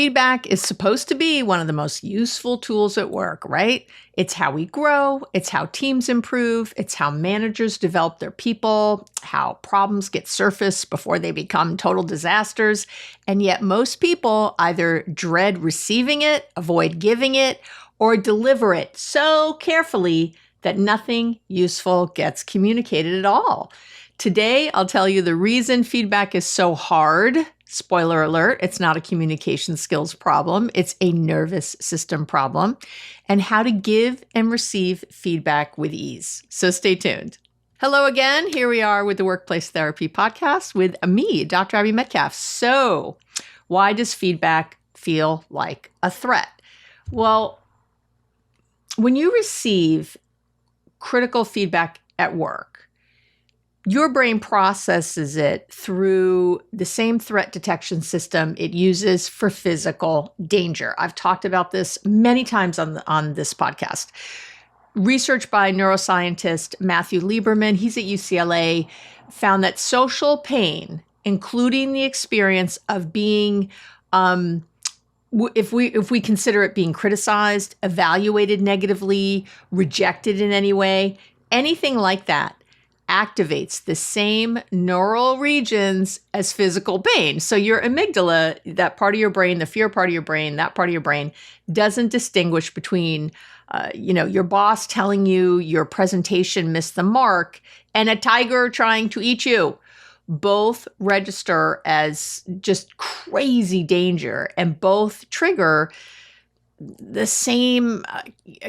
feedback is supposed to be one of the most useful tools at work, right? It's how we grow. It's how teams improve. It's how managers develop their people, how problems get surfaced before they become total disasters. And yet most people either dread receiving it, avoid giving it, or deliver it so carefully that nothing useful gets communicated at all. Today, I'll tell you the reason feedback is so hard. Spoiler alert, it's not a communication skills problem. It's a nervous system problem, and how to give and receive feedback with ease. So stay tuned. Hello again. Here we are with the Workplace Therapy Podcast with me, Dr. Abby Metcalf. So why does feedback feel like a threat? Well, when you receive critical feedback at work, your brain processes it through the same threat detection system it uses for physical danger. I've talked about this many times on this podcast. Research by neuroscientist Matthew Lieberman, he's at UCLA, found that social pain, including the experience of being, if we consider it being criticized, evaluated negatively, rejected in any way, anything like that, activates the same neural regions as physical pain. So your amygdala, that part of your brain, the fear part of your brain, that part of your brain doesn't distinguish between, your boss telling you your presentation missed the mark and a tiger trying to eat you. Both register as just crazy danger, and both trigger the same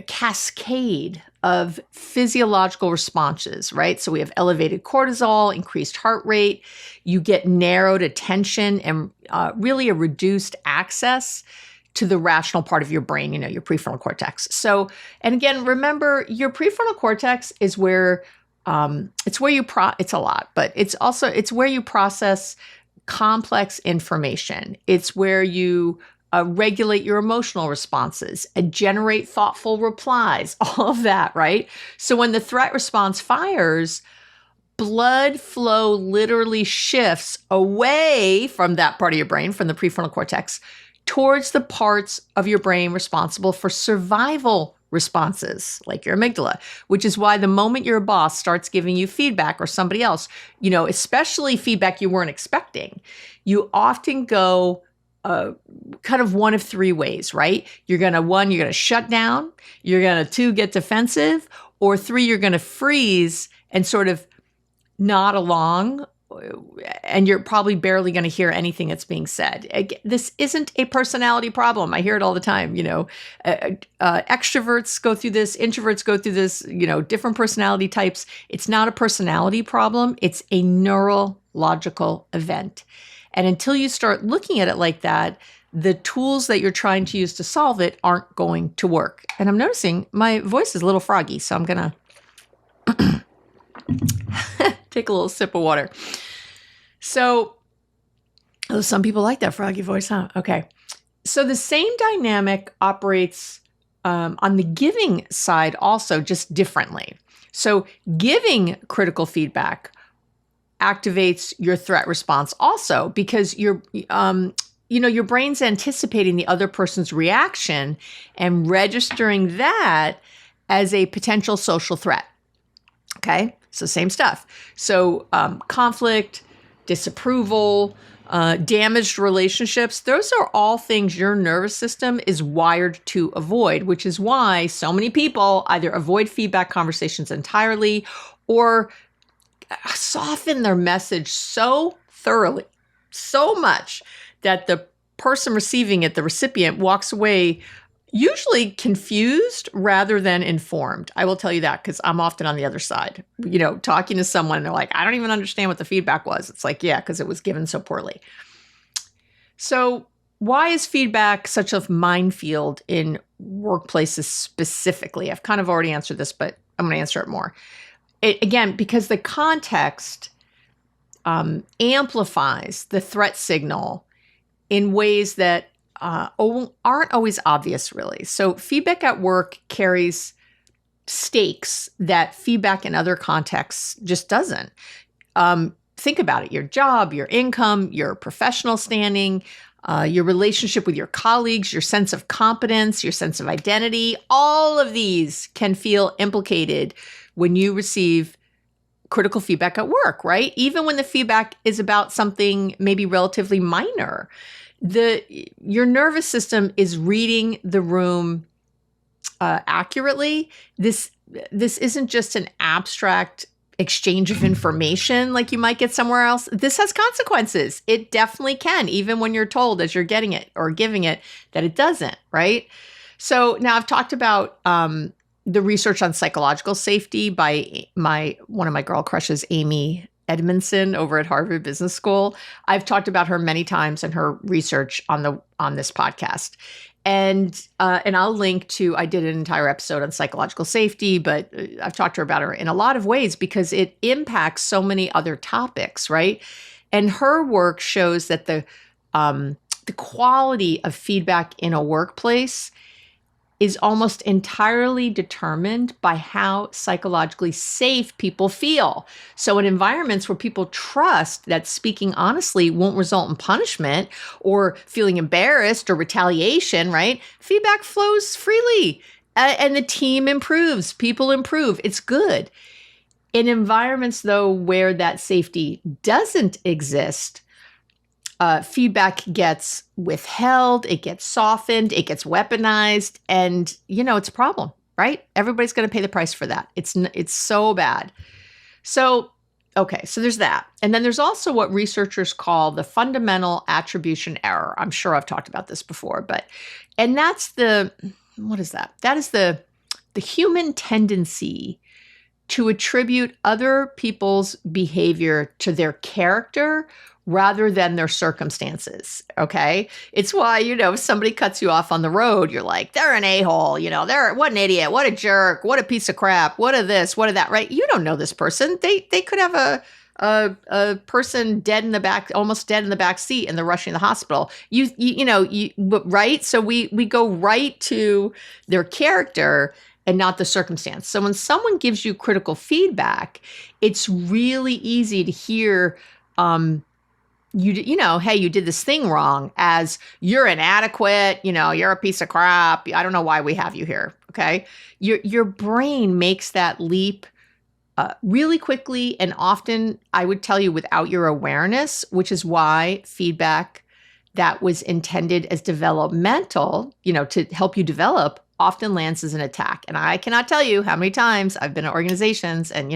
cascade of physiological responses, right? So we have elevated cortisol, increased heart rate, you get narrowed attention and really a reduced access to the rational part of your brain, your prefrontal cortex. So, and again, remember your prefrontal cortex is where, it's where it's a lot, but it's where you process complex information. It's where you regulate your emotional responses, generate thoughtful replies, all of that, right? So when the threat response fires, blood flow literally shifts away from that part of your brain, from the prefrontal cortex, towards the parts of your brain responsible for survival responses, like your amygdala, which is why the moment your boss starts giving you feedback, or somebody else, especially feedback you weren't expecting, you often go kind of one of three ways, right? You're going to shut down, you're going to 2, get defensive, or 3, you're going to freeze and sort of nod along, and you're probably barely going to hear anything that's being said. This isn't a personality problem. I hear it all the time. Extroverts go through this, introverts go through this, different personality types. It's not a personality problem. It's a neurological event. And until you start looking at it like that, the tools that you're trying to use to solve it aren't going to work. And I'm noticing my voice is a little froggy, so I'm going to take a little sip of water. So, some people like that froggy voice, huh? Okay. So the same dynamic operates on the giving side also, just differently. So giving critical feedback activates your threat response also, because your brain's anticipating the other person's reaction and registering that as a potential social threat. Okay, so same stuff. So conflict, disapproval, damaged relationships, those are all things your nervous system is wired to avoid, which is why so many people either avoid feedback conversations entirely or soften their message so thoroughly, so much that the person receiving it, the recipient, walks away usually confused rather than informed. I will tell you that because I'm often on the other side, talking to someone and they're like, I don't even understand what the feedback was. It's like, yeah, because it was given so poorly. So why is feedback such a minefield in workplaces specifically? I've kind of already answered this, but I'm going to answer it more. Again, because the context amplifies the threat signal in ways that aren't always obvious, really. So feedback at work carries stakes that feedback in other contexts just doesn't. Think about it, your job, your income, your professional standing, your relationship with your colleagues, your sense of competence, your sense of identity. All of these can feel implicated when you receive critical feedback at work, right? Even when the feedback is about something maybe relatively minor. Your nervous system is reading the room accurately. This isn't just an abstract exchange of information like you might get somewhere else. This has consequences. It definitely can, even when you're told as you're getting it or giving it that it doesn't, right? So now I've talked about the research on psychological safety by one of my girl crushes, Amy Edmondson over at Harvard Business School. I've talked about her many times in her research on this podcast. And I'll link to, I did an entire episode on psychological safety, but I've talked to her about her in a lot of ways because it impacts so many other topics, right? And her work shows that the quality of feedback in a workplace is almost entirely determined by how psychologically safe people feel. So in environments where people trust that speaking honestly won't result in punishment or feeling embarrassed or retaliation, right? Feedback flows freely and the team improves, people improve. It's good. In environments, though, where that safety doesn't exist, feedback gets withheld, it gets softened, it gets weaponized, and it's a problem, right? Everybody's going to pay the price for that. It's so bad. So, okay, so there's that. And then there's also what researchers call the fundamental attribution error. I'm sure I've talked about this before, and that's what is that? That is the human tendency to attribute other people's behavior to their character rather than their circumstances, okay? It's why, if somebody cuts you off on the road, you're like, they're an a-hole, what an idiot, what a jerk, what a piece of crap, what a this, what a that, right? You don't know this person. They could have a person dead in the back, almost dead in the back seat, and they're rushing to the hospital. Right? So we go right to their character and not the circumstance. So when someone gives you critical feedback, it's really easy to hear, hey, you did this thing wrong, as you're inadequate, you're a piece of crap. I don't know why we have you here. Okay. Your brain makes that leap really quickly, and often, I would tell you, without your awareness, which is why feedback that was intended as developmental, to help you develop, often lands as an attack. And I cannot tell you how many times I've been at organizations and,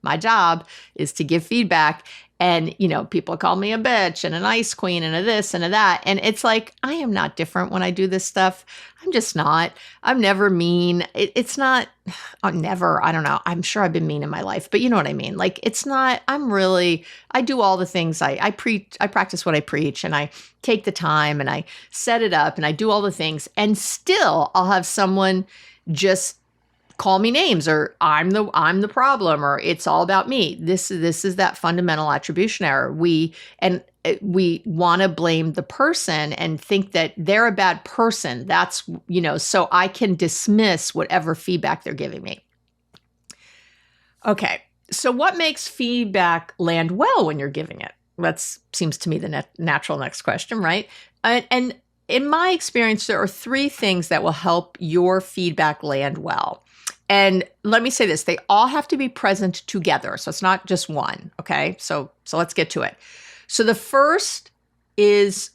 my job is to give feedback. And, people call me a bitch and an ice queen and a this and a that. And it's like, I am not different when I do this stuff. I'm just not. I'm never mean. It's not, never, I don't know. I'm sure I've been mean in my life, but you know what I mean? Like, it's not, I do all the things I preach, I practice what I preach, and I take the time and I set it up and I do all the things. And still I'll have someone just call me names, or I'm the problem, or it's all about me. This is that fundamental attribution error. We want to blame the person and think that they're a bad person. That's, so I can dismiss whatever feedback they're giving me. Okay. So what makes feedback land well when you're giving it? That seems to me the natural next question, right? And in my experience, there are three things that will help your feedback land well. And let me say this, they all have to be present together. So it's not just one, okay? So let's get to it. So the first is,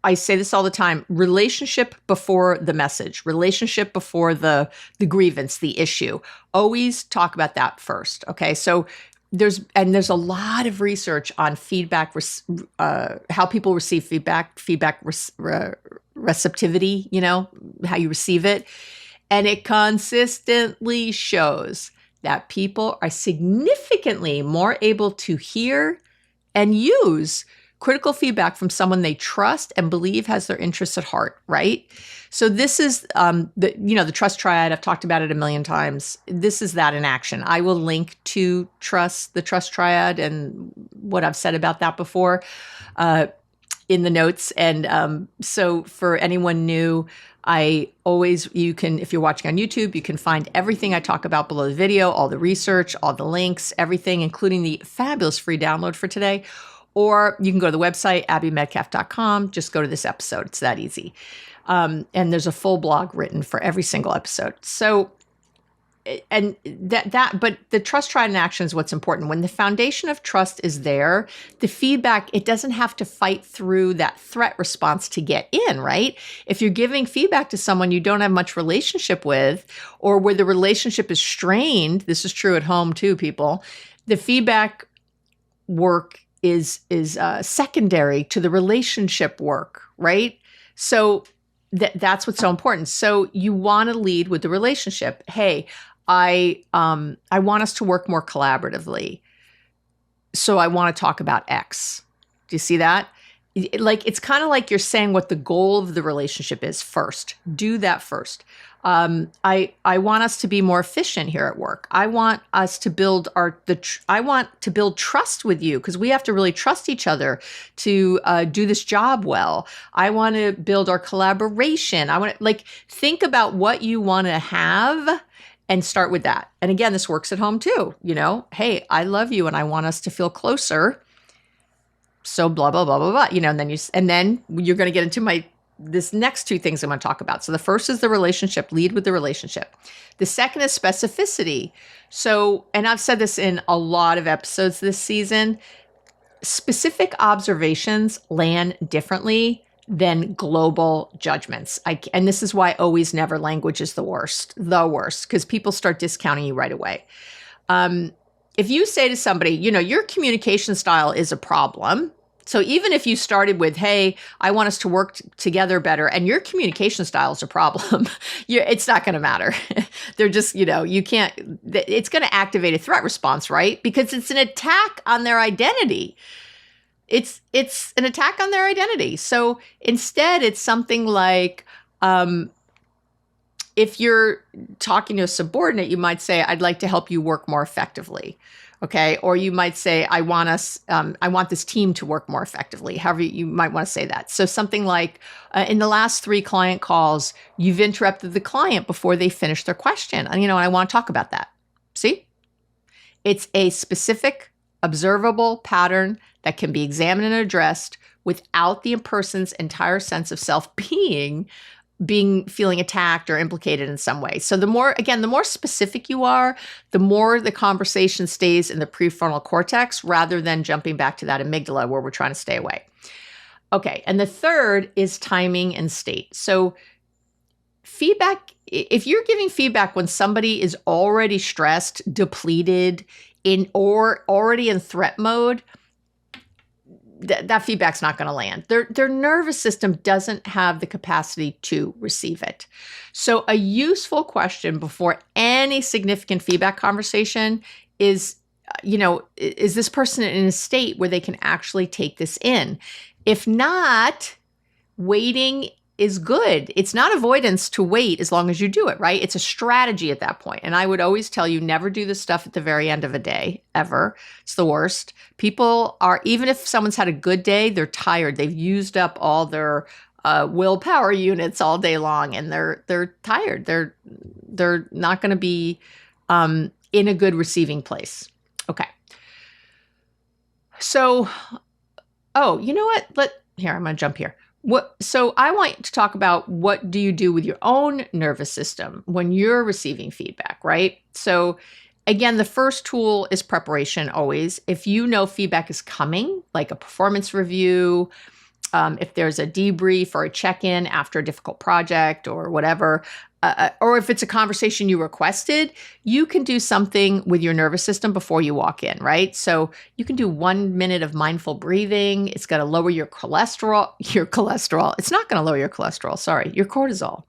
I say this all the time, relationship before the message, relationship before the grievance, the issue. Always talk about that first, okay? So there's a lot of research on feedback, how people receive feedback receptivity, how you receive it. And it consistently shows that people are significantly more able to hear and use critical feedback from someone they trust and believe has their interests at heart, right? So this is the trust triad. I've talked about it a million times. This is that in action. I will link to the trust triad and what I've said about that before in the notes. And so for anyone new, you can, if you're watching on YouTube, you can find everything I talk about below the video, all the research, all the links, everything, including the fabulous free download for today. Or you can go to the website, abbymedcalf.com. Just go to this episode. It's that easy. And there's a full blog written for every single episode. So, and but the trust, tried, and action is what's important. When the foundation of trust is there, the feedback, it doesn't have to fight through that threat response to get in, right? If you're giving feedback to someone you don't have much relationship with, or where the relationship is strained, this is true at home too, people, the feedback work is secondary to the relationship work, right? So that's what's so important. So you want to lead with the relationship. Hey, I want us to work more collaboratively. So I want to talk about X. Do you see that? It's kind of like you're saying what the goal of the relationship is first. Do that first. I want us to be more efficient here at work. I want us to build I want to build trust with you, because we have to really trust each other to do this job well. I want to build our collaboration. I want to think about what you want to have and start with that. And again, this works at home too. Hey, I love you and I want us to feel closer. So blah, blah, blah, blah, blah, and then you're going to get into this next two things I'm going to talk about. So the first is the relationship, lead with the relationship. The second is specificity. So, and I've said this in a lot of episodes this season, specific observations land differently than global judgments. And this is why always, never language is the worst, because people start discounting you right away. If you say to somebody, your communication style is a problem. So even if you started with, hey, I want us to work together better, and your communication style is a problem, it's not going to matter. They're just, you can't, it's going to activate a threat response, right? Because it's an attack on their identity. It's an attack on their identity. So instead, it's something like, if you're talking to a subordinate, you might say, I'd like to help you work more effectively. Okay. Or you might say, I want this team to work more effectively. However, you might want to say that. So something like, in the last 3 client calls, you've interrupted the client before they finish their question. And, I want to talk about that. See? It's a specific, observable pattern that can be examined and addressed without the person's entire sense of self feeling attacked or implicated in some way. So the more specific you are, the more the conversation stays in the prefrontal cortex rather than jumping back to that amygdala where we're trying to stay away. Okay. And the third is timing and state. So feedback, if you're giving feedback when somebody is already stressed, depleted, or already in threat mode, that feedback's not going to land. Their nervous system doesn't have the capacity to receive it. So a useful question before any significant feedback conversation is, is this person in a state where they can actually take this in? If not, waiting is good. It's not avoidance to wait as long as you do it, right? It's a strategy at that point. And I would always tell you, never do this stuff at the very end of a day, ever. It's the worst. People are, even if someone's had a good day, they're tired. They've used up all their willpower units all day long, and they're tired. They're not going to be in a good receiving place. Okay. So, you know what? Here, I'm going to jump here. So I want to talk about, what do you do with your own nervous system when you're receiving feedback, right? So again, the first tool is preparation always. If you know feedback is coming, like a performance review, if there's a debrief or a check-in after a difficult project or whatever, or if it's a conversation you requested, you can do something with your nervous system before you walk in, right? So you can do 1 minute of mindful breathing. It's going to lower your cholesterol. It's not going to lower your cholesterol. Sorry, your cortisol.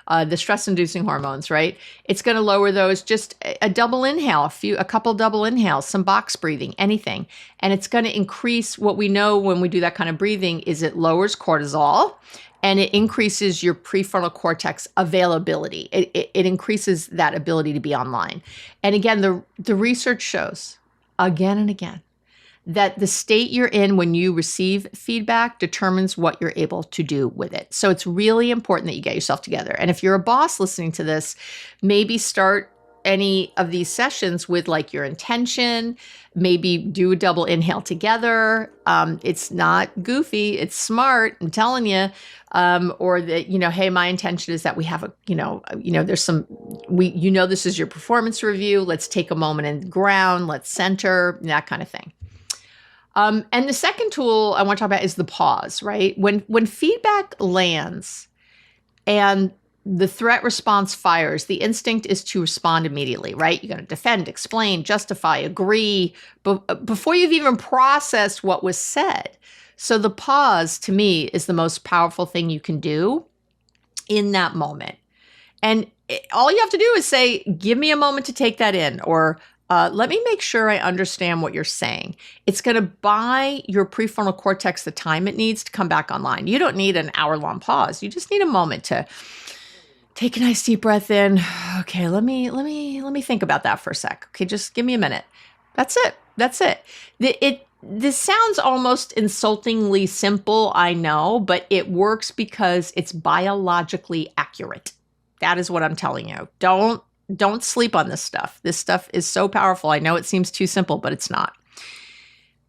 The stress-inducing hormones, right? It's going to lower those. Just a double inhale, a couple double inhales, some box breathing, anything. And it's going to increase, what we know when we do that kind of breathing is it lowers cortisol and it increases your prefrontal cortex availability. It increases that ability to be online. And again, the research shows again and again that the state you're in when you receive feedback determines what you're able to do with it. So it's really important that you get yourself together. And if you're a boss listening to this, maybe start any of these sessions with like your intention, maybe do a double inhale together. It's not goofy, it's smart, I'm telling you. Or that, hey, my intention is that we have there's this is your performance review. Let's take a moment and ground, let's center, that kind of thing. And the second tool I want to talk about is the pause, right? When feedback lands and the threat response fires, the instinct is to respond immediately, right? You're going to defend, explain, justify, agree, before you've even processed what was said. So the pause, to me, is the most powerful thing you can do in that moment. And all you have to do is say, give me a moment to take that in, or let me make sure I understand what you're saying. It's going to buy your prefrontal cortex the time it needs to come back online. You don't need an hour-long pause. You just need a moment to take a nice deep breath in. Okay, let me think about that for a sec. Okay, just give me a minute. That's it. This sounds almost insultingly simple, I know, but it works because it's biologically accurate. That is what I'm telling you. Don't sleep on this stuff. This stuff is so powerful. I know it seems too simple, but it's not.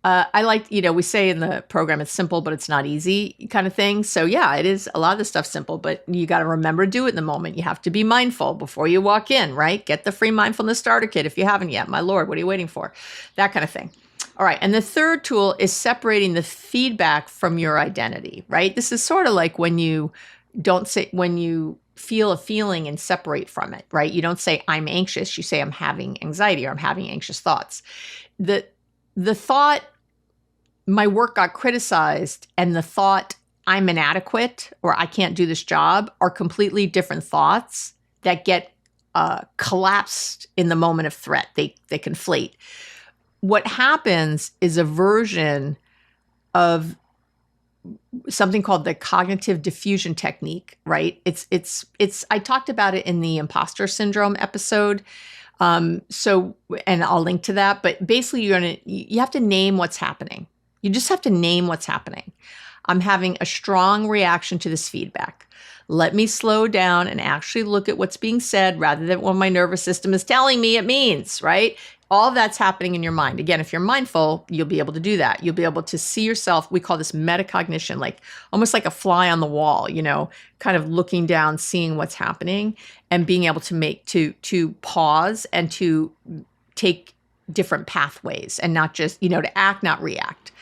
I like, we say in the program, it's simple, but it's not easy kind of thing. So yeah, it is a lot of the stuff simple, but you got to remember to do it in the moment. You have to be mindful before you walk in, right? Get the free mindfulness starter kit if you haven't yet. My Lord, what are you waiting for? That kind of thing. All right. And the third tool is separating the feedback from your identity, right? This is sort of like when you feel a feeling and separate from it, right? You don't say, I'm anxious. You say, I'm having anxiety, or I'm having anxious thoughts. The thought, my work got criticized, and the thought, I'm inadequate or I can't do this job, are completely different thoughts that get collapsed in the moment of threat. They conflate. What happens is a version of something called the cognitive diffusion technique, right? It's I talked about it in the imposter syndrome episode. And I'll link to that, but basically you have to name what's happening. You just have to name what's happening. I'm having a strong reaction to this feedback. Let me slow down and actually look at what's being said rather than what my nervous system is telling me it means, right? All of that's happening in your mind. Again, if you're mindful, you'll be able to do that. You'll be able to see yourself. We call this metacognition, like almost like a fly on the wall, kind of looking down, seeing what's happening, and being able to pause and to take different pathways and not just, to act, not react.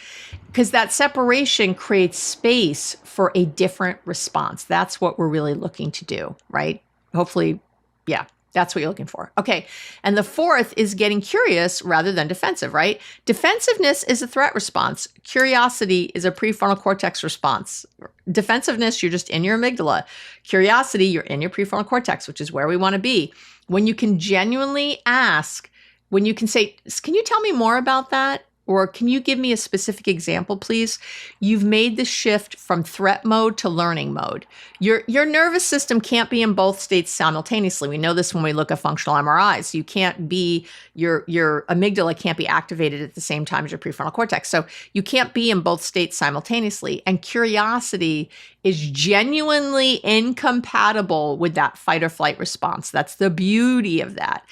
Because that separation creates space for a different response. That's what we're really looking to do, right? Hopefully, yeah. That's what you're looking for. Okay. And the fourth is getting curious rather than defensive, right? Defensiveness is a threat response. Curiosity is a prefrontal cortex response. Defensiveness, you're just in your amygdala. Curiosity, you're in your prefrontal cortex, which is where we want to be. When you can genuinely ask, when you can say, can you tell me more about that? Or can you give me a specific example, please? You've made the shift from threat mode to learning mode. Your nervous system can't be in both states simultaneously. We know this when we look at functional MRIs. You can't be, your amygdala can't be activated at the same time as your prefrontal cortex. So you can't be in both states simultaneously. And curiosity is genuinely incompatible with that fight or flight response. That's the beauty of that.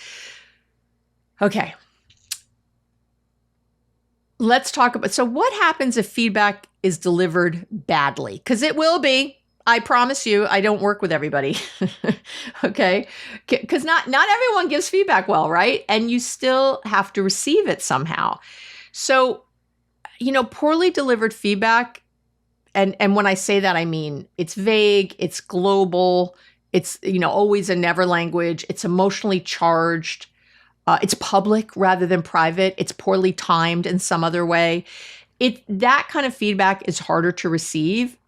Okay. Let's talk about, so what happens if feedback is delivered badly? Because it will be. I promise you, I don't work with everybody. Okay? Because not everyone gives feedback well, right? And you still have to receive it somehow. So, poorly delivered feedback, and when I say that, I mean, it's vague, it's global, it's, always a never language, it's emotionally charged. It's public rather than private. It's poorly timed in some other way. That kind of feedback is harder to receive,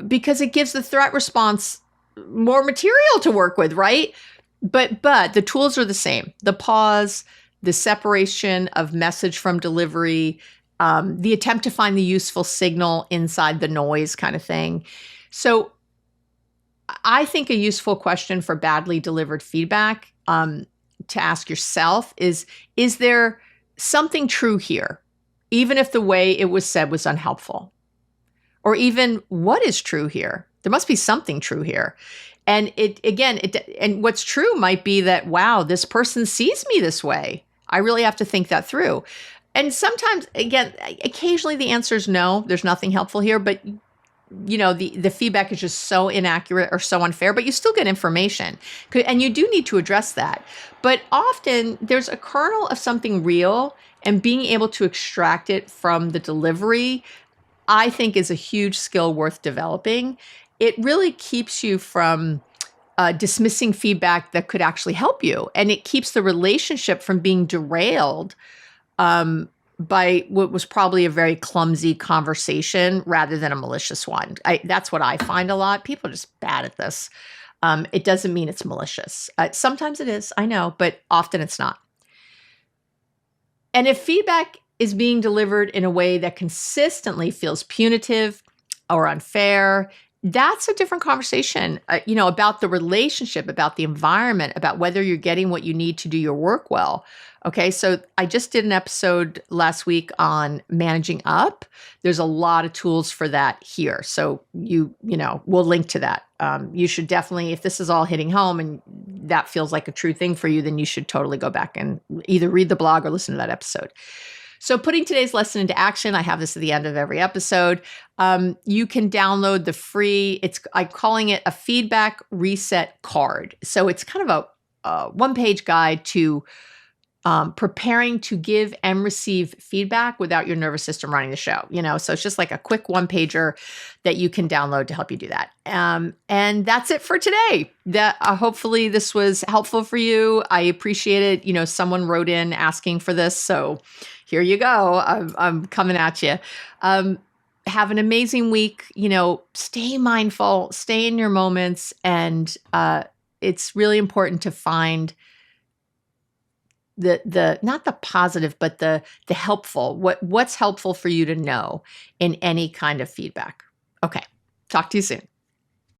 because it gives the threat response more material to work with, right? But the tools are the same. The pause, the separation of message from delivery, the attempt to find the useful signal inside the noise kind of thing. So I think a useful question for badly delivered feedback to ask yourself is there something true here, even if the way it was said was unhelpful? Or even, what is true here? There must be something true here. And and what's true might be that, wow, this person sees me this way. I really have to think that through. And sometimes, again, occasionally the answer is no, there's nothing helpful here, but the feedback is just so inaccurate or so unfair, but you still get information. And you do need to address that. But often there's a kernel of something real, and being able to extract it from the delivery, I think, is a huge skill worth developing. It really keeps you from dismissing feedback that could actually help you. And it keeps the relationship from being derailed by what was probably a very clumsy conversation rather than a malicious one. That's what I find a lot. People are just bad at this. It doesn't mean it's malicious. Sometimes it is, I know, but often it's not. And if feedback is being delivered in a way that consistently feels punitive or unfair, that's a different conversation, about the relationship, about the environment, about whether you're getting what you need to do your work well. Okay, so I just did an episode last week on managing up. There's a lot of tools for that here. So we'll link to that. You should definitely, if this is all hitting home and that feels like a true thing for you, then you should totally go back and either read the blog or listen to that episode. So putting today's lesson into action, I have this at the end of every episode. You can download the free, I'm calling it a feedback reset card. So it's kind of a one-page guide to preparing to give and receive feedback without your nervous system running the show. So it's just like a quick one-pager that you can download to help you do that. And that's it for today. Hopefully this was helpful for you. I appreciate it. Someone wrote in asking for this, so here you go. I'm coming at you. Have an amazing week. Stay mindful, stay in your moments, and it's really important to find the not the positive, but the helpful. What's helpful for you to know in any kind of feedback. Okay, talk to you soon.